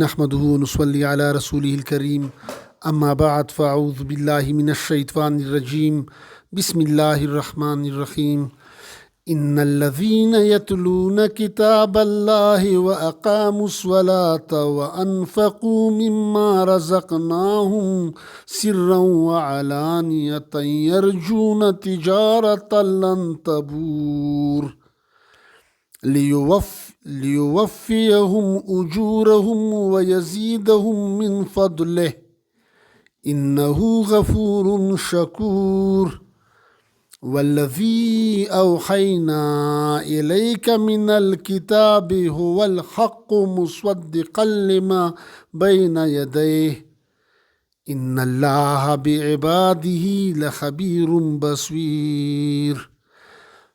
نحمده ونصلي على رسوله الكريم أما بعد فأعوذ بالله من الشيطان الرجيم بسم الله الرحمن الرحيم إن الذين يتلون كتاب الله وأقاموا الصلاة وأنفقوا مما رزقناهم سرا وعلانية يرجون تجارة لن تبور ليوفيهم أجورهم ويزيدهم من فضله إنه غفور شكور والذي أوحينا إليك من الكتاب هو الحق مصدقا لما بين يديه إن الله بعباده لخبير بصير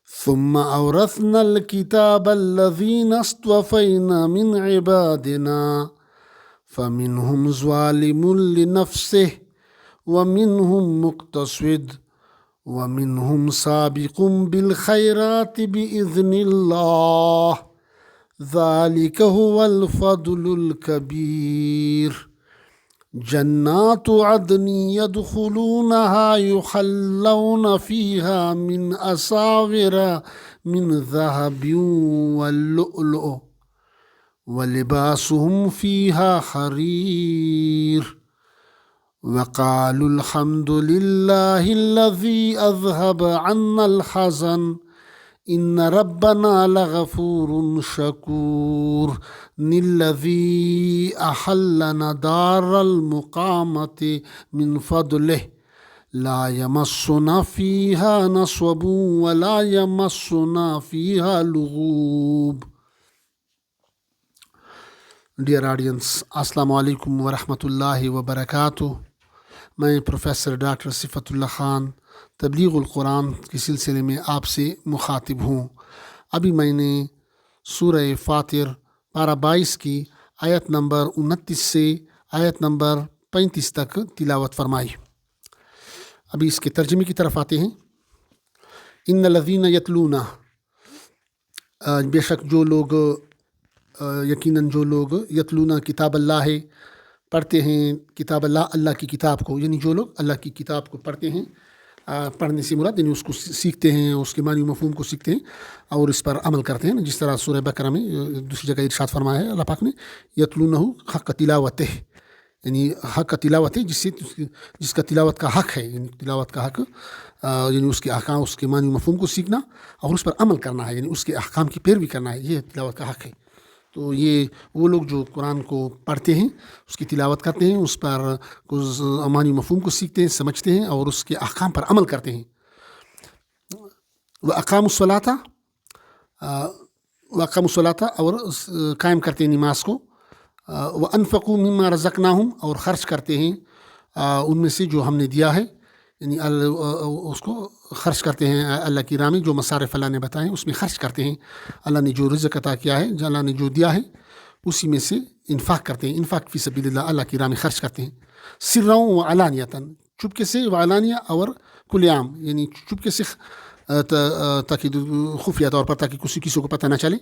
ثم أورثنا الكتاب الذين اصطفينا من عبادنا فمنهم ظالم لنفسه ومنهم مقتصد ومنهم سابق بالخيرات بإذن الله ذلك هو الفضل الكبير جنات عدن يدخلونها يحلون فيها من أساور من ذهب واللؤلؤ ولباسهم فيها حرير وقالوا الحمد لله الذي أذهب عنا الحزن إن ربنا لغفور شكور الذي أحلنا دار المقامة من فضله لا يمسنا فيها نصب ولا يمسنا فيها لغوب. Dear audience, Assalamu alaikum wa rahmatullahi wa barakatuh. میں پروفیسر ڈاکٹر صفت اللہ خان تبلیغ القرآن کے سلسلے میں آپ سے مخاطب ہوں. ابھی میں نے سورہ فاطر پارہ 22 کی آیت نمبر 29 سے آیت نمبر 35 تک تلاوت فرمائی. ابھی اس کے ترجمے کی طرف آتے ہیں. ان الذین یتلون، بے شک جو لوگ، یقیناً جو لوگ یتلون کتاب اللہ ہے، پڑھتے ہیں کتاب اللہ، اللہ کی کتاب کو، یعنی جو لوگ اللہ کی کتاب کو پڑھتے ہیں، پڑھنے سے مراد یعنی اس کو سیکھتے ہیں، اس کے معنی و مفہوم کو سیکھتے ہیں اور اس پر عمل کرتے ہیں. جس طرح سورہ بقرہ میں دوسری جگہ ارشاد فرمایا ہے اللہ پاک نے یتلونہ حق تلاوتہ، یعنی حق تلاوت ہے جس کا تلاوت کا حق ہے، یعنی تلاوت کا حق یعنی اس کے احکام، اس کے معنی و مفہوم کو سیکھنا اور اس پر عمل کرنا ہے، یعنی اس کے احکام کی پیروی کرنا ہے، یہ تلاوت کا حق ہے. تو یہ وہ لوگ جو قرآن کو پڑھتے ہیں، اس کی تلاوت کرتے ہیں، اس پر کچھ معنی مفہوم کو سیکھتے ہیں، سمجھتے ہیں اور اس کے احکام پر عمل کرتے ہیں. وَأَقَامُوا الصَّلَاةَ اور قائم کرتے ہیں نماز کو. وَأَنفَقُوا مِمَّا رَزَقْنَاهُمْ اور خرچ کرتے ہیں ان میں سے جو ہم نے دیا ہے، یعنی اس کو خرچ کرتے ہیں اللہ کی راہ میں، جو مصارف اللہ نے بتائے اس میں خرچ کرتے ہیں. اللہ نے جو رزق عطا کیا ہے، جو اللہ نے جو دیا ہے اسی میں سے انفاق کرتے ہیں. انفاق فی سبیل اللہ، اللہ کی راہ میں خرچ کرتے ہیں. سرًا و علانیتاً، چپکے سے، وعلانیہ اور کل عام، یعنی چپکے سے تاکہ خفیہ طور پر تاکہ کسی کو پتہ نہ چلے،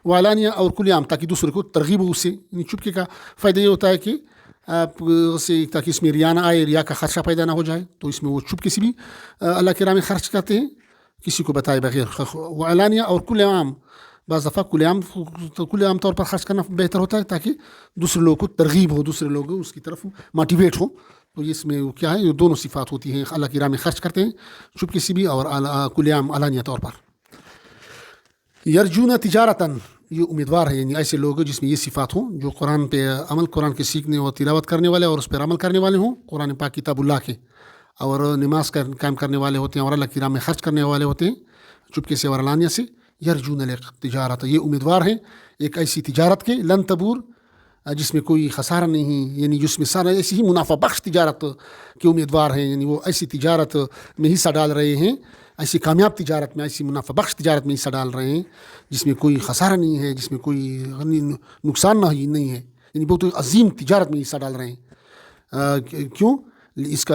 وعلانیہ اور کل عام تاکہ دوسرے کو ترغیب ہو اس سے. یعنی چپکے کا فائدہ یہ ہوتا ہے کہ آپ سے تاکہ اس میں ریا نہ آئے، ریا کا خدشہ پیدا نہ ہو جائے، تو اس میں وہ چپکے سے بھی اللہ کے راہ میں خرچ کرتے ہیں کسی کو بتائے بغیر. وعلانیہ اور کل عام، بعض دفعہ کل عام طور پر خرچ کرنا بہتر ہوتا ہے تاکہ دوسرے لوگوں کو ترغیب ہو، دوسرے لوگ اس کی طرف موٹیویٹ ہو. تو اس میں کیا ہے، یہ دونوں صفات ہوتی ہیں، اللہ کی راہ میں خرچ کرتے ہیں چپکے سے بھی اور کل عام علانیہ طور پر. یرجون تجارتاً، یہ امیدوار ہے، یعنی ایسے لوگ جس میں یہ صفات ہوں، جو قرآن پہ عمل، قرآن کے سیکھنے اور تلاوت کرنے والے اور اس پر عمل کرنے والے ہوں، قرآن پاک کتاب اللہ کے، اور نماز کا قائم کرنے والے ہوتے ہیں اور اللہ کی راہ میں خرچ کرنے والے ہوتے ہیں چپکے سے اور علانیہ سے. یرجون تجارت، یہ امیدوار ہیں ایک ایسی تجارت کے، لن تبور، جس میں کوئی خسارہ نہیں، یعنی جس میں سارا ایسی ہی منافع بخش تجارت کے امیدوار ہیں، یعنی وہ ایسی تجارت میں حصہ ڈال رہے ہیں، ایسی کامیاب تجارت میں، ایسی منافع بخش تجارت میں حصہ ڈال رہے ہیں جس میں کوئی خسارہ نہیں ہے، جس میں کوئی نقصان نہیں ہے، یعنی بہت عظیم تجارت میں حصہ ڈال رہے ہیں. کیوں؟ اس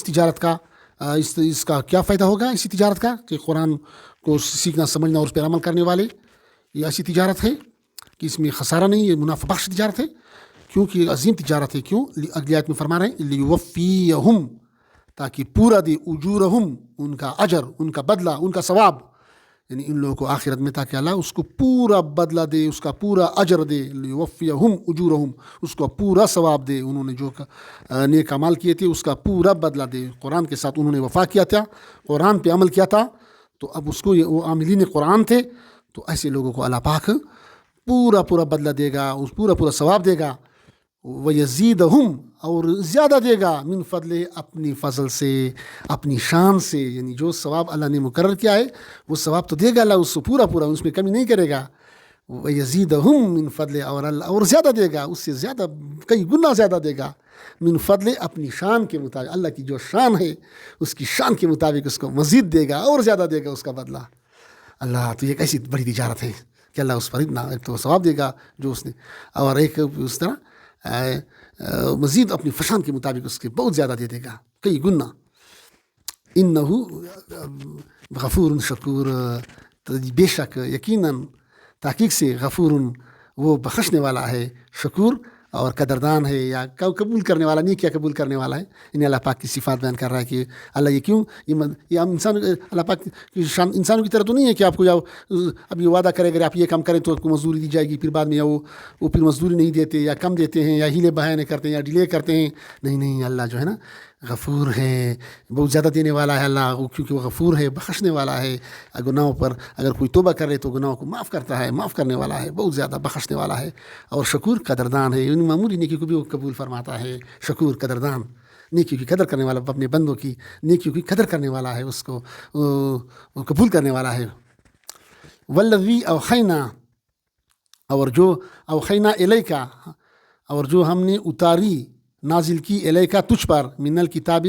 تجارت کا اس کا کیا فائدہ ہوگا اسی تجارت کا کہ قرآن کو سیکھنا، سمجھنا اور اس پر عمل کرنے والے، یہ ایسی تجارت ہے کہ اس میں خسارہ نہیں ہے، منافع بخش تجارت ہے. کیونکہ عظیم تجارت ہے. کیوں؟ اگلی آیت میں فرما رہے ہیں لیوفیہم، تاکہ پورا دے اجورہم، ان کا اجر، ان کا بدلہ، ان کا ثواب، یعنی ان لوگوں کو آخرت میں، تاکہ اللہ اس کو پورا بدلہ دے، اس کا پورا اجر دے. لیوفیہم اجورہم، اس کو پورا ثواب دے. انہوں نے جو نیک اعمال کیے تھے اس کا پورا بدلہ دے. قرآن کے ساتھ انہوں نے وفا کیا تھا، قرآن پہ عمل کیا تھا، تو اب اس کو وہ عاملین قرآن تھے، تو ایسے لوگوں کو اللہ پاک پورا بدلہ دے گا، اس پورا ثواب دے گا. وَيَزِيدَهُمْ، اور زیادہ دے گا، من فضل، اپنی فضل سے، اپنی شان سے. یعنی جو ثواب اللہ نے مقرر کیا ہے وہ ثواب تو دے گا اللہ، اس کو پورا اس میں کمی نہیں کرے گا. وَيَزِيدَهُمْ من فضل، اور اللہ اور زیادہ دے گا، اس سے زیادہ کئی گنا زیادہ دے گا. من فضل، اپنی شان کے مطابق، اللہ کی جو شان ہے اس کی شان کے مطابق اس کو مزید دے گا اور زیادہ دے گا اس کا بدلہ. اللہ تو ایک ایسی بڑی تجارت ہے کہ اللہ اس پر اتنا ایک تو ثواب دے گا جو اس نے، اور ایک اس طرح مزید اپنی فشان کے مطابق اس کے بہت زیادہ دے دے گا، کئی گنا. انہو غفور شکور، بے شک یقیناً تحقیق سے غفور، وہ بخشنے والا ہے، شکور اور قدردان ہے، یا قبول کرنے والا، نیکیاں قبول کرنے والا ہے. انہیں اللہ پاک کی صفات بیان کر رہا ہے کہ اللہ یہ کیوں، یہ انسان، اللہ پاک کی شان انسانوں کی طرح تو نہیں ہے کہ آپ کو اب یہ وعدہ کرے اگر آپ یہ کام کریں تو آپ کو مزدوری دی جائے گی، پھر بعد میں وہ پھر مزدوری نہیں دیتے، یا کم دیتے ہیں، یا ہیلے بہانے کرتے ہیں، یا ڈیلے کرتے ہیں. نہیں، اللہ جو ہے نا غفور ہے، بہت زیادہ دینے والا ہے اللہ، کیونکہ وہ غفور ہے، بخشنے والا ہے. گناہوں پر اگر کوئی توبہ کرے تو گناہوں کو معاف کرتا ہے، معاف کرنے والا ہے، بہت زیادہ بخشنے والا ہے. اور شکور قدردان ہے، یعنی معمولی نیکی کو بھی وہ قبول فرماتا ہے. شکور قدردان، نیکیوں کی قدر کرنے والا، اپنے بندوں کی نیکیوں کی قدر کرنے والا ہے، اس کو قبول کرنے والا ہے. والذی اوحینا، اور جو اوحینا الیکا، اور جو ہم نے اتاری، نازل کی، الیکا تجھ پر، من الکتاب،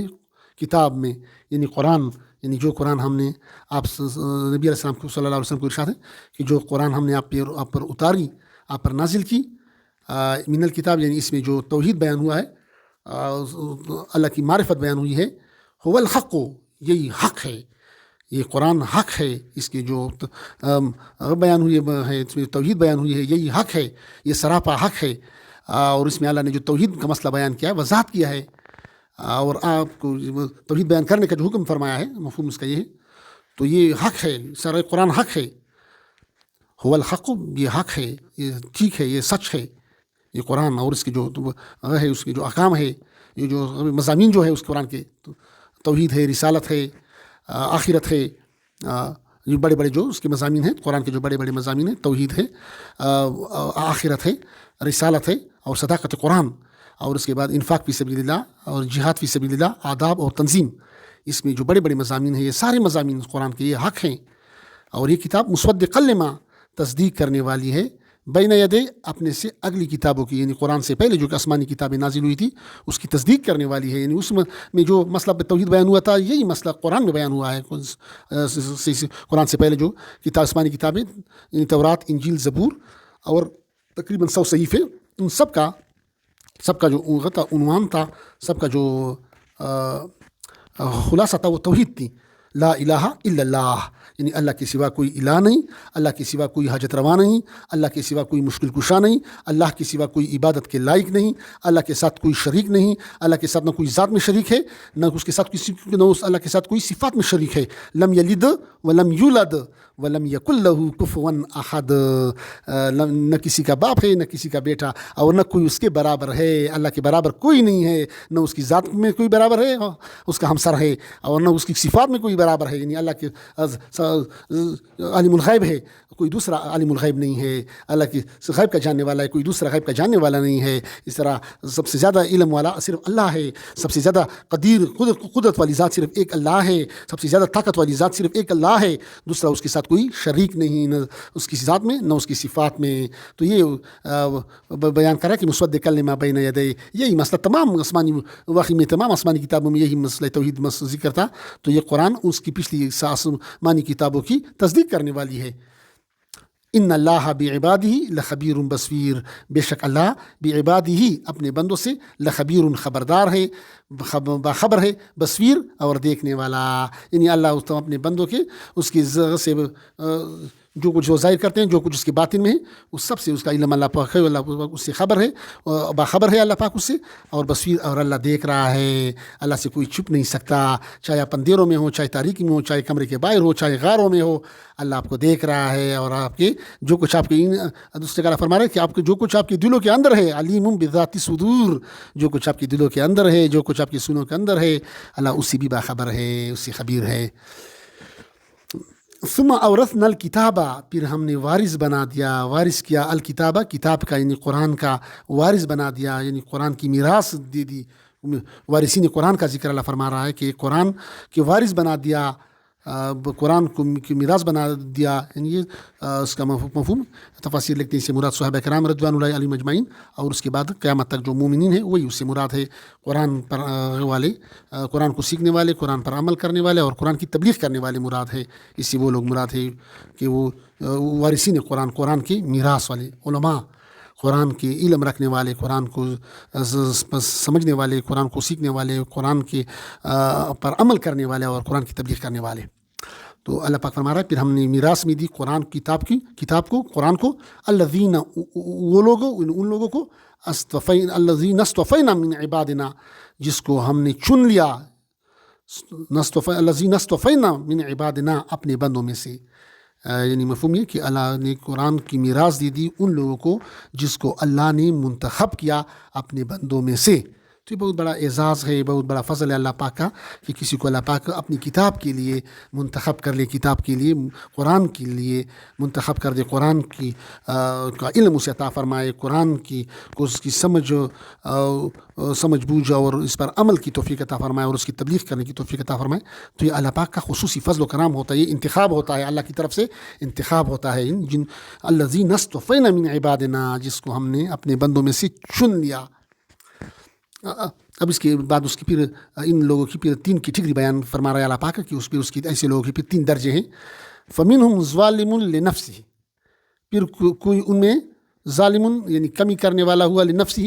کتاب میں، یعنی قرآن، یعنی جو قرآن ہم نے آپ نبی علیہ السلام کو صلی اللہ علیہ وسلم کو ارشاد ہے کہ جو قرآن ہم نے آپ پر اتاری، آپ پر نازل کی. من الکتاب، یعنی اس میں جو توحید بیان ہوا ہے، اللہ کی معرفت بیان ہوئی ہے. هو الحق، یہی حق ہے، یہ قرآن حق ہے، اس کی جو بیان ہوئی ہے، اس میں توحید بیان ہوئی ہے، یہی حق ہے، یہ سراپا حق ہے. اور اس میں اللہ نے جو توحید کا مسئلہ بیان کیا ہے، وضاحت کیا ہے، اور آپ کو توحید بیان کرنے کا جو حکم فرمایا ہے، مفہوم اس کا یہ ہے. تو یہ حق ہے، سارا قرآن حق ہے. هو الحق، یہ حق ہے، یہ ٹھیک ہے، یہ سچ ہے یہ قرآن. اور اس کی جو ہے، اس کے جو احکام ہے، یہ جو مضامین جو ہے اس قرآن کے، توحید ہے، رسالت ہے، آخرت ہے، یہ بڑے بڑے جو اس کے مضامین ہیں، قرآن کے جو بڑے بڑے مضامین ہیں، توحید ہے، آخرت ہے، رسالت ہے، اور صداقت قرآن، اور اس کے بعد انفاق فی سبیل اللہ اور جہاد فی سبیل اللہ، آداب اور تنظیم. اس میں جو بڑے بڑے مضامین ہیں، یہ سارے مضامین قرآن کے یہ حق ہیں. اور یہ کتاب مصدقا لما، تصدیق کرنے والی ہے، بین یدے، اپنے سے اگلی کتابوں کی، یعنی قرآن سے پہلے جو کہ آسمانی کتابیں نازل ہوئی تھی اس کی تصدیق کرنے والی ہے. یعنی اس میں جو مسئلہ توحید بیان ہوا تھا، یہی مسئلہ قرآن میں بیان ہوا ہے. قرآن سے پہلے جو آسمانی کتابیں، یعنی تورات، انجیل، زبور، اور تقریباً 100 صحیفے، ان سب کا جو عنوان تھا، سب کا جو خلاصہ تھا، وہ توحید تھی. لا الہ الا اللہ، یعنی اللہ کے سوا کوئی الہ نہیں، اللہ کے سوا کوئی حاجت روا نہیں، اللہ کے سوا کوئی مشکل کشا نہیں، اللہ کے سوا کوئی عبادت کے لائق نہیں، اللہ کے ساتھ کوئی شریک نہیں، اللہ کے ساتھ نہ کوئی ذات میں شریک ہے، نہ اس کے ساتھ اللہ کے ساتھ کوئی صفات میں شریک ہے. لم یلد ولم یولد ولم یکن لہ کفوا احد، نہ کسی کا باپ ہے، نہ کسی کا بیٹا، اور نہ کوئی اس کے برابر ہے. اللہ کے برابر کوئی نہیں ہے، نہ اس کی ذات میں کوئی برابر ہے، اس کا ہمسر ہے، اور نہ اس کی صفات میں کوئی برابر ہے. یعنی اللہ کے عالم الغیب ہے، کوئی دوسرا عالم الغیب نہیں ہے. اللہ کی غیب کا جاننے والا ہے، کوئی دوسرا غیب کا جاننے والا نہیں ہے. اس طرح سب سے زیادہ علم والا صرف اللہ ہے، سب سے زیادہ قدیر قدرت والی ذات صرف ایک اللہ ہے، سب سے زیادہ طاقت والی ذات صرف ایک اللہ ہے، دوسرا اس کے ساتھ کوئی شریک نہیں، نہ اس کی ذات میں نہ اس کی صفات میں. تو یہ بیان کرا کہ مصدقا لما بین یدی، یہی مسئلہ تمام آسمانی واقعی میں، تمام آسمانی کتابوں میں یہی مسئلہ توحید ذکر تھا. تو یہ قرآن اس کی پچھلی آسمانی کتابوں کی تصدیق کرنے والی ہے. ان اللہ بعبادہ لخبیر بصیر، بے شک اللہ بعبادہ، اپنے بندوں سے، لخبیر، خبردار ہے، باخبر ہے، بصیر، اور دیکھنے والا. یعنی اللہ اپنے بندوں کے اس کی سے جو کچھ وہ ظاہر کرتے ہیں، جو کچھ اس کے باطن میں ہے، اس سب سے اس کا علم اللہ پاک ہے، اللہ اس سے خبر ہے، باخبر ہے اللہ پاک اس سے، اور بصیر، اور اللہ دیکھ رہا ہے، اللہ سے کوئی چھپ نہیں سکتا، چاہے آپ اندھیروں میں ہو، چاہے تاریکی میں ہو، چاہے کمرے کے باہر ہو، چاہے غاروں میں ہو، اللہ آپ کو دیکھ رہا ہے، اور آپ کے جو کچھ آپ کے دوسرے کا فرما رہا ہے کہ آپ کے جو کچھ آپ کے دلوں کے اندر ہے، علیم بذات صدور، جو کچھ آپ کے دلوں کے اندر ہے، جو کچھ آپ کے سینوں کے اندر ہے، اللہ اسی بھی باخبر ہے، اسی خبیر ہے۔ ثم اورثنا الکتابہ، پھر ہم نے وارث بنا دیا، وارث کیا الکتابہ، کتاب کا یعنی قرآن کا وارث بنا دیا، یعنی قرآن کی میراث دے دی۔ وارثین قرآن کا ذکر اللہ فرما رہا ہے کہ قرآن کے وارث بنا دیا، قرآن کو کی میراث بنا دیا، یعنی یہ اس کا مفہوم تفاسیر لکھتے ہیں، اس سے مراد صحابہ کرام رضوان اللہ علیہم اجمعین، اور اس کے بعد قیامت تک جو مومنین ہیں وہی اس سے مراد ہے، قرآن پر والے، قرآن کو سیکھنے والے، قرآن پر عمل کرنے والے، اور قرآن کی تبلیغ کرنے والے مراد ہے، اس سے وہ لوگ مراد ہے کہ وہ وارثین قرآن، قرآن کے میراث والے علماء، قرآن کے علم رکھنے والے، قرآن کو سمجھنے والے، قرآن کو سیکھنے والے، قرآن کے پر عمل کرنے والے، اور قرآن کی تبلیغ کرنے والے۔ تو اللہ پاک فرما رہا ہے پھر ہم نے میراث میں دی قرآن کتاب کو، قرآن کو، الذین، وہ لوگ، ان لوگوں کو، الذین اصطفینا من عبادنا، جس کو ہم نے چن لیا، الذین اصطفینا من عبادنا، اپنے بندوں میں سے، یعنی مفہوم یہ کہ اللہ نے قرآن کی میراث دی ان لوگوں کو جس کو اللہ نے منتخب کیا اپنے بندوں میں سے۔ تو یہ بہت بڑا اعزاز ہے، بہت بڑا فضل ہے اللہ پاک کا کہ کسی کو اللہ پاک اپنی کتاب کے لیے منتخب کر لے، کتاب کے لیے، قرآن کے لیے منتخب کر دے، قرآن کی کا علم اسے عطا فرمائے، قرآن کی کو اس کی سمجھ بوجھ اور اس پر عمل کی توفیق عطا فرمائے، اور اس کی تبلیغ کرنے کی توفیق عطا فرمائے۔ تو یہ اللہ پاک کا خصوصی فضل و کرام ہوتا ہے، یہ انتخاب ہوتا ہے، اللہ کی طرف سے انتخاب ہوتا ہے، جن الذین اصطفینا من عبادنا، جس کو ہم نے اپنے بندوں میں سے چن لیا۔ اب اس کے بعد اس کی پھر ان لوگوں کی پھر 3 کیٹیگری بیان فرما رہا ہے اللہ پاک کہ اس کی ایسے لوگوں کی پھر 3 درجے ہیں۔ فمنہم ظالم لنفسہ، پھر کوئی ان میں ظالم یعنی کمی کرنے والا ہوا، لنفسہ،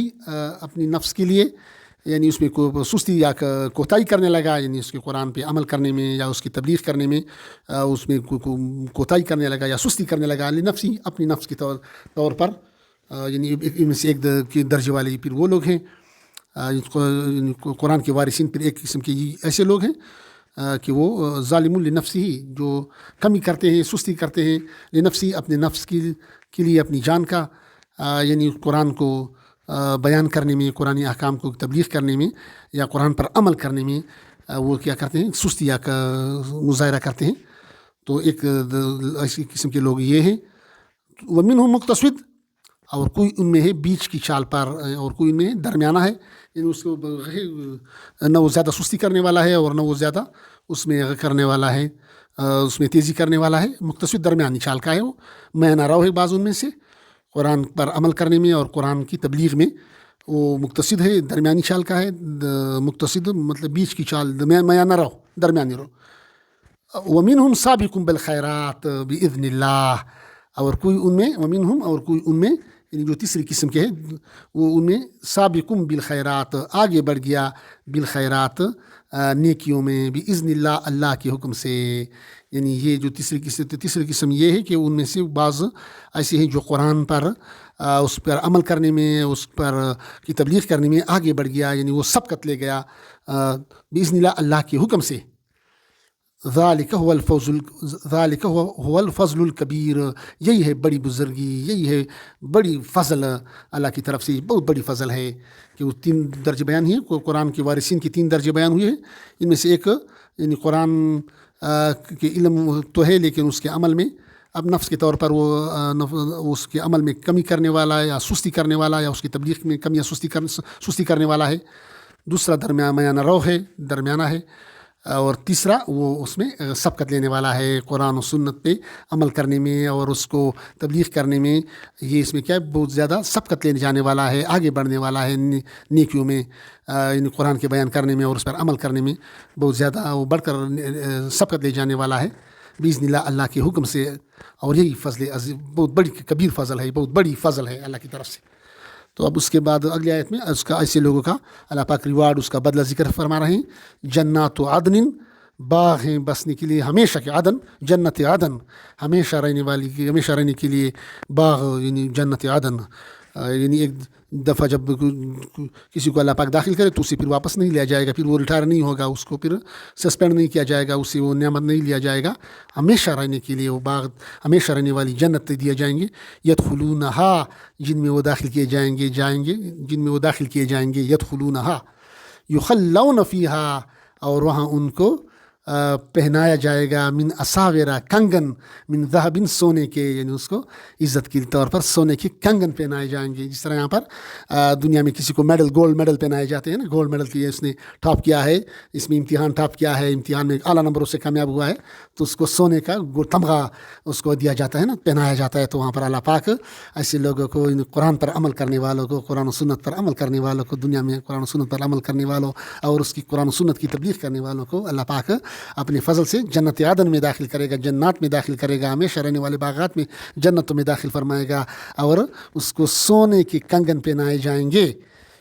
اپنی نفس کے لیے، یعنی اس میں کوئی سستی یا کوتاہی کرنے لگا، یعنی اس کے قرآن پہ عمل کرنے میں یا اس کی تبلیغ کرنے میں اس میں کوتاہی کرنے لگا یا سستی کرنے لگا، لنفسہ، اپنی نفس کے طور پر، یعنی ان میں سے ایک درجے والے پھر وہ لوگ ہیں قرآن کے وارثین، پھر ایک قسم کے ایسے لوگ ہیں کہ وہ ظالم لنفسہ، جو کمی کرتے ہیں، سستی کرتے ہیں، لنفسہ، اپنے نفس کے لیے، اپنی جان کا، یعنی قرآن کو بیان کرنے میں، قرآن احکام کو تبلیغ کرنے میں یا قرآن پر عمل کرنے میں وہ کیا کرتے ہیں، سستی کا مظاہرہ کرتے ہیں۔ تو ایک ایسی قسم کے لوگ یہ ہیں۔ ومنہم مقتصد، اور کوئی ان میں ہے بیچ کی چال پر، اور کوئی ان میں درمیانہ ہے، یعنی اس کو نہ وہ زیادہ سستی کرنے والا ہے اور نہ وہ زیادہ اس میں کرنے والا ہے، اس میں تیزی کرنے والا ہے، مقتصد درمیانی چال کا ہے، وہ میں نہ رو ہے بعض ان میں سے، قرآن پر عمل کرنے میں اور قرآن کی تبلیغ میں وہ مقتصد ہے، درمیانی چال کا ہے۔ مقتصد مطلب بیچ کی چال، میں نہ رو، درمیانی رو۔ ومنہم سابق بالخیرات باذن اللہ، اور کوئی ان میں، ومنہم، اور کوئی ان میں، یعنی جو تیسری قسم کے ہیں وہ ان میں سابقم بالخیرات، آگے بڑھ گیا، بالخیرات، نیکیوں میں، باذن اللہ، اللہ کے حکم سے۔ یعنی یہ جو تیسری قسم یہ ہے کہ ان میں سے بعض ایسے ہیں جو قرآن پر اس پر عمل کرنے میں، اس پر کی تبلیغ کرنے میں آگے بڑھ گیا، یعنی وہ سبقت لے گیا باذن اللہ، اللہ کے حکم سے۔ ذالک هو الفضل الکبیر، یہی ہے بڑی بزرگی، یہی ہے بڑی فضل اللہ کی طرف سے، بہت بڑی فضل ہے کہ وہ 3 درجے بیان ہیں، قرآن کے وارثین کی 3 درجے بیان ہوئے ہیں۔ ان میں سے ایک یعنی قرآن کے علم تو ہے لیکن اس کے عمل میں اب نفس کے طور پر وہ اس کے عمل میں کمی کرنے والا ہے یا سستی کرنے والا ہے، یا اس کی تبلیغ میں کمی یا سستی کرنے والا ہے۔ دوسرا درمیانہ رو ہے، درمیانہ ہے، اور تیسرا وہ اس میں سبقت لینے والا ہے، قرآن و سنت پہ عمل کرنے میں اور اس کو تبلیغ کرنے میں، یہ اس میں کیا ہے، بہت زیادہ سبقت لینے جانے والا ہے، آگے بڑھنے والا ہے نیکیوں میں، یعنی قرآن کے بیان کرنے میں اور اس پر عمل کرنے میں بہت زیادہ وہ بڑھ کر سبقت لے جانے والا ہے باذن اللہ، اللہ کے حکم سے۔ اور یہی فضل عظیم، بہت بڑی کبیر فضل ہے، بہت بڑی فضل ہے اللہ کی طرف سے۔ تو اب اس کے بعد اگلی آیت میں اس کا ایسے لوگوں کا اللہ پاک ریوارڈ، اس کا بدلہ ذکر فرما رہے ہیں۔ جنات عدن باغ ہیں بسنے کے لیے ہمیشہ کے، عدن جنت عدن، ہمیشہ رہنے کے لیے باغ یعنی جنت عدن. یعنی ایک دفعہ جب کسی کو اللہ پاک داخل کرے تو اسے پھر واپس نہیں لیا جائے گا، پھر وہ ریٹائر نہیں ہوگا، اس کو پھر سسپینڈ نہیں کیا جائے گا، اسے وہ نعمت نہیں لیا جائے گا. ہمیشہ رہنے کے لیے وہ باغ، ہمیشہ رہنے والی جنت دیے جائیں گے. یدخلونہا، جن میں وہ داخل کیے جائیں گے، جن میں وہ داخل کیے جائیں گے. یدخلونہا یخلون فیہا، اور وہاں ان کو پہنایا جائے گا من اساورا، کنگن، من ذہب، سونے کے، یعنی اس کو عزت کے طور پر سونے کے کنگن پہنائے جائیں گے. جس طرح یہاں پر دنیا میں کسی کو میڈل، گولڈ میڈل پہنائے جاتے ہیں نا، گولڈ میڈل کی اس نے ٹاپ کیا ہے، اس میں امتحان ٹاپ کیا ہے، امتحان میں اعلیٰ نمبروں سے کامیاب ہوا ہے، تو اس کو سونے کا تمغہ اس کو دیا جاتا ہے نا، پہنایا جاتا ہے. تو وہاں پر اللہ پاک ایسے لوگوں کو، قرآن پر عمل کرنے والوں کو، قرآن و سنت پر عمل کرنے والوں کو، دنیا میں قرآن و سنت پر عمل کرنے والوں اور اس کی قرآن و سنت کی تبلیغ کرنے والوں کو اللہ پاک اپنے فضل سے جنت عدن میں داخل کرے گا، جنات میں داخل کرے گا، ہمیشہ رہنے والے باغات میں، جنتوں میں داخل فرمائے گا، اور اس کو سونے کے کنگن پہنائے جائیں گے.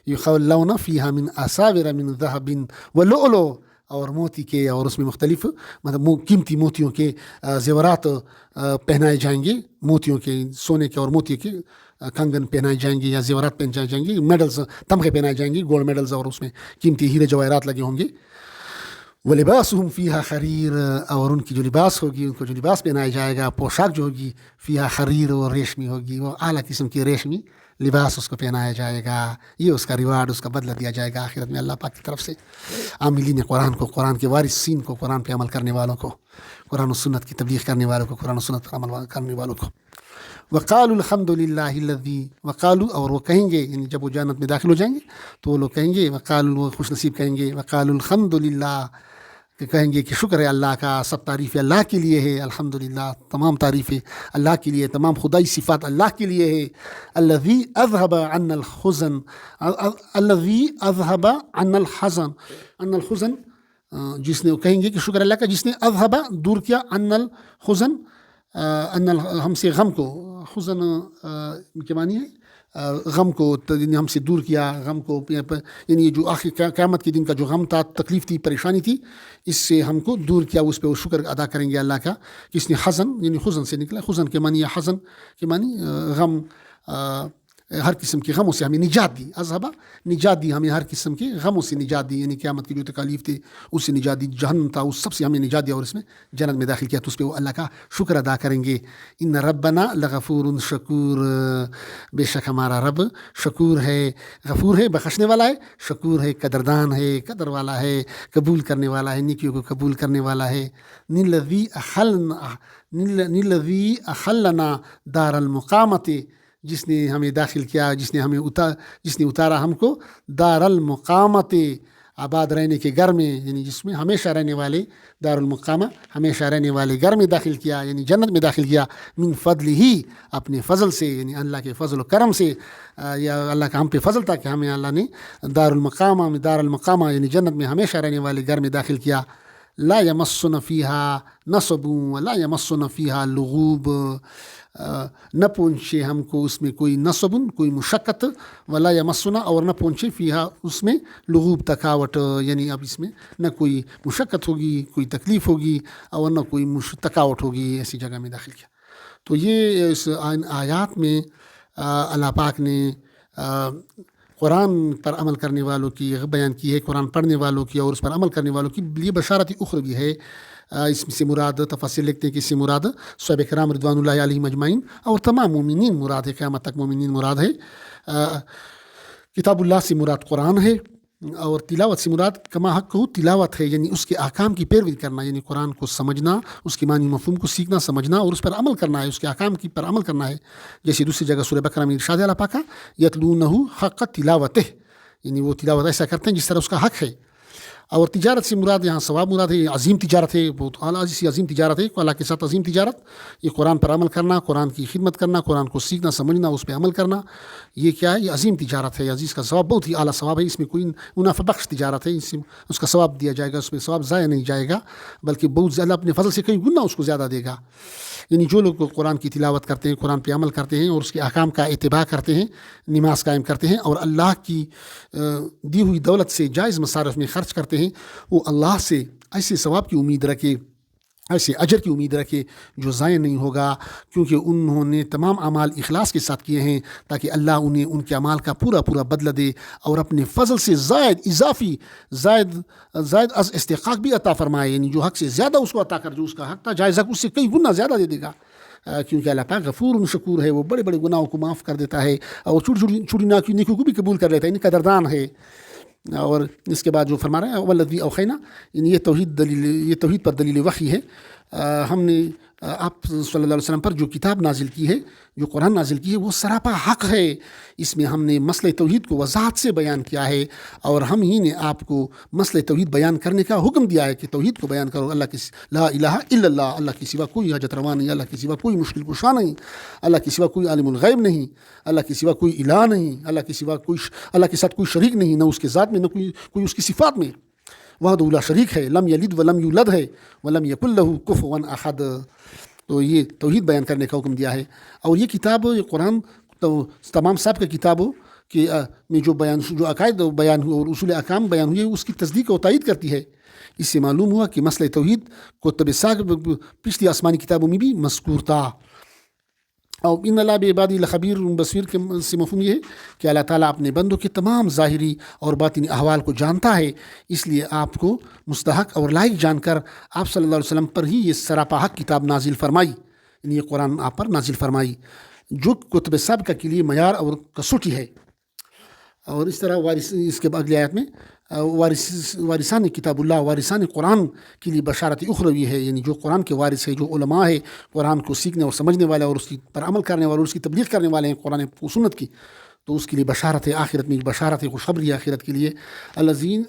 یخلون فیہا من اساور من ذہب ولؤلؤ، اور موتی کے، اور اس میں مختلف مطلب قیمتی موتیوں کے زیورات پہنائے جائیں گے، موتیوں کے، سونے کے اور موتی کے کنگن پہنائے جائیں گے یا زیورات پہنائے جائیں گے، میڈلز، تمغے پہنائے جائیں گے، گولڈ میڈلز، اور اس میں قیمتی ہیرے جواہرات لگے ہوں گے. وَلِبَاسُهُمْ فِيهَا حریر، اور ان کی جو لباس ہوگی، ان کو جو لباس پہنایا جائے گا، پوشاک جو ہوگی، فیہا حریر، وہ ریشمی ہوگی، وہ اعلیٰ قسم کی ریشمی لباس اس کو پہنایا جائے گا. یہ اس کا ریوارڈ، اس کا بدلہ دیا جائے گا آخرت میں اللہ پاک کی طرف سے عاملین قرآن کو، قرآن کے وارثین کو، قرآن پہ عمل کرنے والوں کو، قرآن و سنت کی تبلیغ کرنے والوں کو، قرآن و سنت پر عمل کرنے والوں کو. وقالوا الحمد للہ الذی، وقالوا، اور وہ کہیں گے، یعنی جب وہ جنت میں داخل ہو جائیں گے تو وہ لوگ کہیں گے، وقالوا، وہ خوش نصیب کہیں گے، وقالوا الحمد للہ، کہ کہیں گے کہ شکر ہے اللہ کا، سب تعریفیں اللہ کے لیے ہے، الحمدللہ، تمام تعریفیں اللہ کے لیے، تمام خدائی صفات اللہ کے لیے ہے. الذی اذهب عنا الحزن، الذی اذهب عنا الحزن، جس نے، کہیں گے کہ شکر اللہ کا جس نے اذهب، دور کیا، عنا الحزن، ہم سے غم کو، حزن کے معنی ہے غم کو، یعنی ہم سے دور کیا غم کو، یعنی جو آخر قیامت کے دن کا جو غم تھا، تکلیف تھی، پریشانی تھی، اس سے ہم کو دور کیا. اس پہ وہ شکر ادا کریں گے اللہ کا. کس نے حزن، یعنی حزن سے نکلا، حزن کے معنی، حزن کے معنی غم، ہر قسم کے غموں سے ہمیں نجات دی. اذہبا، نجات دی ہمیں، ہر قسم کے غموں سے نجات دی، یعنی قیامت کی جو تکالیف تھی اس سے نجات دی، جہنم تھا اس سب سے ہمیں نجات دیا، اور اس میں جنت میں داخل کیا. تو اس پہ وہ اللہ کا شکر ادا کریں گے. ان ربنا لغفور شکور، بے شک ہمارا رب شکور ہے، غفور ہے، بخشنے والا ہے، شکور ہے، قدردان ہے، قدر والا ہے، قبول کرنے والا ہے، نیکیوں کو قبول کرنے والا ہے. نِلَّذِي أَحَلَّنَا دار المقامت، جس نے ہمیں داخل کیا، جس نے اتارا ہم کو دار المقامت، آباد رہنے کے گھر میں، یعنی جس میں ہمیشہ رہنے والے، دار المقامہ، ہمیشہ رہنے والے گھر میں داخل کیا، یعنی جنت میں داخل کیا. من فضل ہی، اپنے فضل سے، یعنی اللہ کے فضل و کرم سے، یا اللہ کا ہم پہ فضل تھا کہ ہمیں اللہ نے دار المقامہ یعنی جنت میں ہمیشہ رہنے والے گھر میں داخل کیا. لا یمسن فیہا نصب ولا یمسن فیہا لغوب، نہ پہنچے ہم کو اس میں کوئی نصب، کوئی مشقت، ولا یمسنا، اور نہ پہنچے فیہا اس میں لغوب، تھکاوٹ، یعنی اب اس میں نہ کوئی مشقت ہوگی، کوئی تکلیف ہوگی، اور نہ کوئی تھکاوٹ ہوگی. ایسی جگہ میں داخل کیا. تو یہ اس آیات میں اللہ پاک نے قرآن پر عمل کرنے والوں کی بیان کی ہے، قرآن پڑھنے والوں کی اور اس پر عمل کرنے والوں کی لیے بشارت اخروی ہے. اس سے مراد، تفسیر لکھتے ہیں کہ اس سے مراد صحابہ کرام رضوان اللہ علیہم اجمعین اور تمام مومنین مراد ہے، قیامت تک مومنین مراد ہے. کتاب اللہ سے مراد قرآن ہے، اور تلاوت سے مراد کما حق ہو تلاوت ہے، یعنی اس کے احکام کی پیروی کرنا، یعنی قرآن کو سمجھنا، اس کی معنی مفہوم کو سیکھنا، سمجھنا اور اس پر عمل کرنا ہے، اس کے احکام کی پر عمل کرنا ہے. جیسے دوسری جگہ سورہ بقرہ میں ارشاد ہے اللہ پاک یتلونہ حق تلاوتہ، یعنی وہ تلاوت ایسا کرتے ہیں جس طرح اس کا حق ہے. اور تجارت سے مراد یہاں ثواب مراد ہے، عظیم تجارت ہے، بہت اعلیٰ سی عظیم تجارت ہے، اللہ کے ساتھ عظیم تجارت. یہ قرآن پر عمل کرنا، قرآن کی خدمت کرنا، قرآن کو سیکھنا، سمجھنا، اس پہ عمل کرنا، یہ کیا ہے؟ یہ عظیم تجارت ہے. عزیز کا ثواب بہت ہی اعلیٰ ثواب ہے، اس میں کوئی منافع بخش تجارت ہے، اس کا ثواب دیا جائے گا، اس میں ثواب ضائع نہیں جائے گا، بلکہ بہت زیادہ اپنے فضل سے کئی گنا اس کو زیادہ دے گا. یعنی جو لوگ قرآن کی تلاوت کرتے ہیں، قرآن پہ عمل کرتے ہیں اور اس کے احکام کا اتباع کرتے ہیں، نماز قائم کرتے ہیں اور اللہ کی دی ہوئی دولت سے جائز مصارف میں خرچ کرتے ہیں، وہ اللہ سے ایسے ثواب کی امید رکھے، ایسے اجر کی امید رکھے جو ضائع نہیں ہوگا، کیونکہ انہوں نے تمام اعمال اخلاص کے ساتھ کیے ہیں تاکہ اللہ انہیں ان کے اعمال کا پورا پورا بدلہ دے اور اپنے فضل سے زائد از استحقاق بھی عطا فرمائے، یعنی جو حق سے زیادہ اس کو عطا کر، جو اس کا حق تھا جائز حق، اس سے کئی گنا زیادہ دے دے گا، کیونکہ اللہ پاک غفور شکور ہے، وہ بڑے بڑے گناہوں کو معاف کر دیتا ہے اور چھوٹی نیکیوں کو بھی قبول کر لیتا ہے، یعنی قدردان ہے۔ اور اس کے بعد جو فرما رہا ہے والذی اوحینا، یعنی یہ توحید پر دلیل وحی ہے۔ ہم نے آپ صلی اللہ علیہ وسلم پر جو کتاب نازل کی ہے، جو قرآن نازل کی ہے، وہ سراپا حق ہے۔ اس میں ہم نے مسئلہ توحید کو وضاحت سے بیان کیا ہے، اور ہم ہی نے آپ کو مسئلہ توحید بیان کرنے کا حکم دیا ہے کہ توحید کو بیان کرو، اللہ کی لا الہ الا اللہ، اللہ کے سوا کوئی حاجت روا نہیں، اللہ کے سوا کوئی مشکل کشا نہیں، اللہ کے سوا کوئی عالم الغیب نہیں، اللہ کے سوا کوئی الہ نہیں، اللہ کے ساتھ کوئی شریک نہیں، نہ اس کے ذات میں نہ کوئی اس کی صفات میں، وحدہ لا شریک ہے، لم یلد ولم یولد ہے، ولم یکن لہ کفوا احد۔ تو یہ توحید بیان کرنے کا حکم دیا ہے۔ اور یہ کتاب، یہ قرآن تو تمام سابقہ کتابوں کے میں جو عقائد بیان ہوئے اور اصول احکام بیان ہوئے، اس کی تصدیق و تائید کرتی ہے۔ اس سے معلوم ہوا کہ مسئلہ توحید کو پچھلی آسمانی کتابوں میں بھی مذکور تھا۔ اور ان اللہ بعبادی لخبیر بصیر کے سے مفہوم یہ ہے کہ اللہ تعالیٰ اپنے بندوں کے تمام ظاہری اور باطنی احوال کو جانتا ہے، اس لیے آپ کو مستحق اور لائق جان کر آپ صلی اللہ علیہ وسلم پر ہی یہ سراپا حق کتاب نازل فرمائی، یعنی یہ قرآن آپ پر نازل فرمائی، جو کتب سابقہ کے لیے معیار اور کسوٹی ہے۔ اور اس طرح اس کے اگلی آیت میں وارثان کتاب اللہ، وارثان قرآن کے لیے بشارت اخروی ہے، یعنی جو قرآن کے وارث ہے، جو علماء ہے، قرآن کو سیکھنے اور سمجھنے والے اور اس کی پر عمل کرنے والے اور اس کی تبلیغ کرنے والے ہیں قرآن و سنت کی، تو اس کے لیے بشارت ہے، آخرت میں بشارت ہے، خوشخبری ہے آخرت کے لیے۔ الذین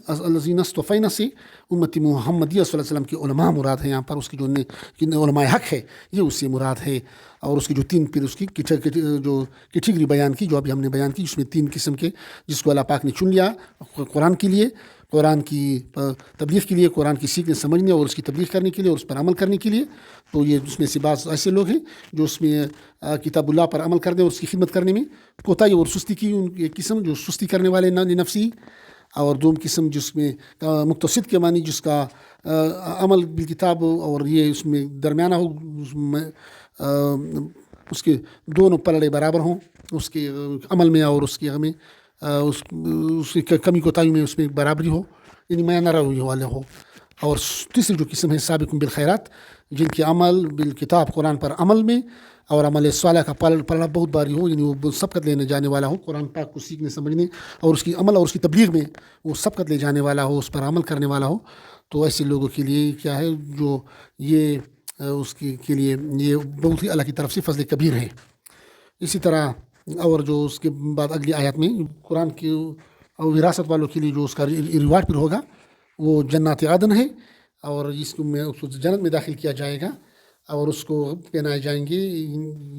اصطفینا سے امت محمدیہ صلی اللہ علیہ وسلم کے علماء مراد ہے، یہاں پر اس کی جو علماء حق ہے یہ اس سے مراد ہے۔ اور اس کی جو پھر اس کی جو کیٹیگری بیان کی، جو ابھی ہم نے بیان کی، جس میں 3 قسم کے، جس کو اللہ پاک نے چن لیا قرآن کے لیے، قرآن کی تبلیغ کے لیے، قرآن کی سیکھنے سمجھنے اور اس کی تبلیغ کرنے کے لیے اور اس پر عمل کرنے کے لیے، تو یہ اس میں سے بعض ایسے لوگ ہیں جو اس میں کتاب اللہ پر عمل کرنے اور اس کی خدمت کرنے میں کوتاہی اور سستی کی، ان کی ایک قسم جو سستی کرنے والے نفسی، اور دوم قسم جس میں مقتصد کے معنی جس کا عمل بالکتاب اور یہ اس میں درمیانہ ہو، اس کے دونوں پلڑے برابر ہوں اس کے عمل میں اور اس کی میں اس کی کمی کوتاہی میں اس میں برابری ہو، یعنی میانہ روی والے ہو۔ اور تیسری جو قسم ہے سابقون بالخیرات، جن کے عمل بالکتاب قرآن پر عمل میں اور عمل صالح کا پلڑا بہت باری ہو، یعنی وہ سبقت لینے جانے والا ہو، قرآن پاک کو سیکھنے سمجھنے اور اس کی عمل اور اس کی تبلیغ میں وہ سبقت لے جانے والا ہو، اس پر عمل کرنے والا ہو، تو ایسے لوگوں کے لیے کیا ہے، جو یہ اس کے لیے یہ بہت ہی اللہ کی طرف سے فضل کبیر ہے۔ اسی طرح اور جو اس کے بعد اگلی آیات میں قرآن کی وراثت والوں کے لیے جو اس کا ریوارڈ پھر ہوگا وہ جنات عدن ہے، اور اس کو جنت میں داخل کیا جائے گا اور اس کو پہنائے جائیں گے،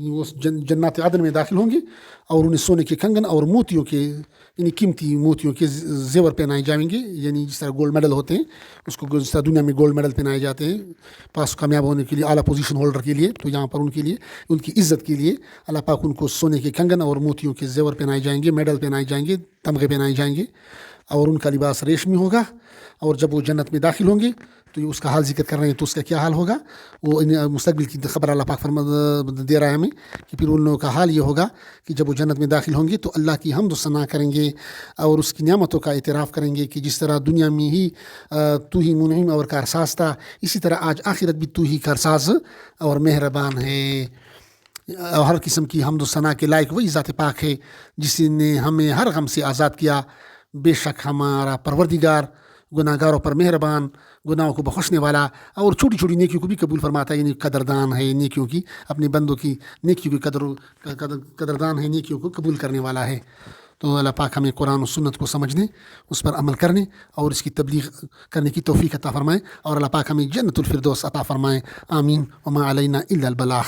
وہ جنات عدن میں داخل ہوں گے اور انہیں سونے کے کنگن اور موتیوں کے، یعنی قیمتی موتیوں کے زیور پہنائے جائیں گے، یعنی جس طرح گولڈ میڈل ہوتے ہیں، اس کو جس طرح دنیا میں گولڈ میڈل پہنائے جاتے ہیں پاس کامیاب ہونے کے لیے، اعلیٰ پوزیشن ہولڈر کے لیے، تو یہاں پر ان کے لیے ان کی عزت کے لیے اللہ پاک ان کو سونے کے کنگن اور موتیوں کے زیور پہنائے جائیں گے، میڈل پہنائے جائیں گے، تمغے پہنائے جائیں گے، اور ان کا لباس ریشمی ہوگا۔ اور جب وہ جنت میں داخل ہوں گے تو یہ اس کا حال ذکر کر رہے ہیں، تو اس کا کیا حال ہوگا، وہ مستقبل کی خبر اللہ پاک دے رہا ہے ہمیں کہ پھر ان لوگوں کا حال یہ ہوگا کہ جب وہ جنت میں داخل ہوں گے تو اللہ کی حمد و ثنا کریں گے اور اس کی نعمتوں کا اعتراف کریں گے کہ جس طرح دنیا میں ہی تو ہی منعم اور کارساز تھا، اسی طرح آج آخرت بھی تو ہی کارساز اور مہربان ہے۔ اور ہر قسم کی حمد و ثنا کے لائق وہی ذات پاک ہے جس نے ہمیں ہر غم سے آزاد کیا۔ بے شک ہمارا پروردگار گناہ گاروں پر مہربان، گناہوں کو بخشنے والا اور چھوٹی چھوٹی نیکیوں کو بھی قبول فرماتا ہے، یعنی قدردان ہے نیکیوں کی، اپنے بندوں کی نیکیوں کی قدردان ہے، نیکیوں کو قبول کرنے والا ہے۔ تو اللہ پاک ہمیں قرآن و سنت کو سمجھنے، اس پر عمل کرنے اور اس کی تبلیغ کرنے کی توفیق عطا فرمائے، اور اللہ پاک ہمیں جنت الفردوس عطا فرمائے۔ آمین۔ وما علینا الا البلاغ۔